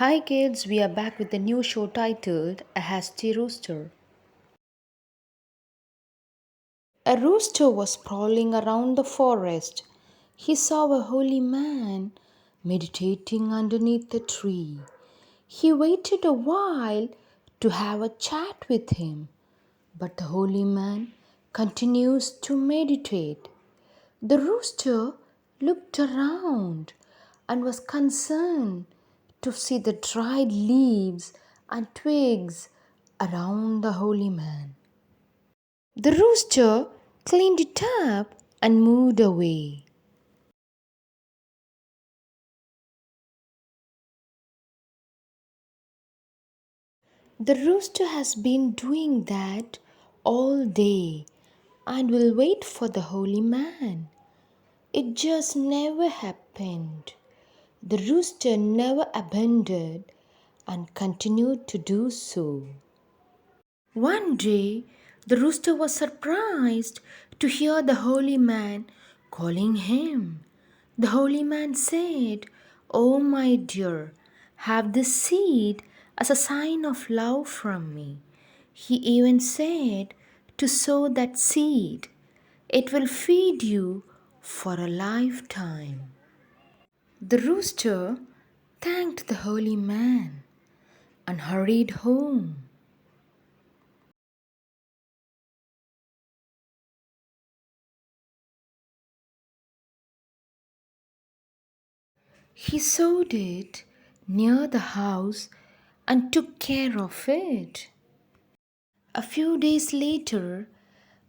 Hi kids, we are back with a new show titled A Hasty Rooster. A rooster was prowling around the forest. He saw a holy man meditating underneath a tree. He waited a while to have a chat with him, but the holy man continues to meditate. The rooster looked around and was concerned to see the dried leaves and twigs around the holy man. The rooster cleaned it up and moved away. The rooster has been doing that all day and will wait for the holy man. It just never happened. The rooster never abandoned and continued to do so. One day, the rooster was surprised to hear the holy man calling him. The holy man said, "Oh, my dear, have this seed as a sign of love from me." He even said to sow that seed. It will feed you for a lifetime. The rooster thanked the holy man and hurried home. He sowed it near the house and took care of it. A few days later,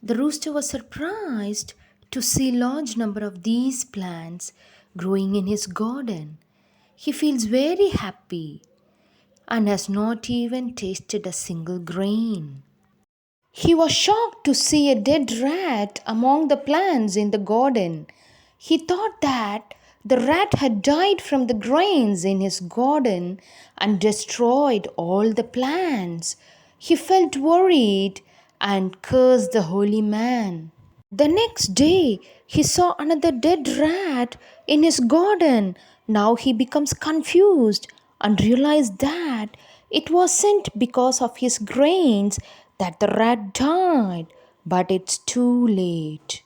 the rooster was surprised to see a large number of these plants growing in his garden. He feels very happy and has not even tasted a single grain. He was shocked to see a dead rat among the plants in the garden. He thought that the rat had died from the grains in his garden and destroyed all the plants. He felt worried and cursed the holy man. The next day, he saw another dead rat in his garden. Now he becomes confused and realized that it wasn't because of his grains that the rat died, but it's too late.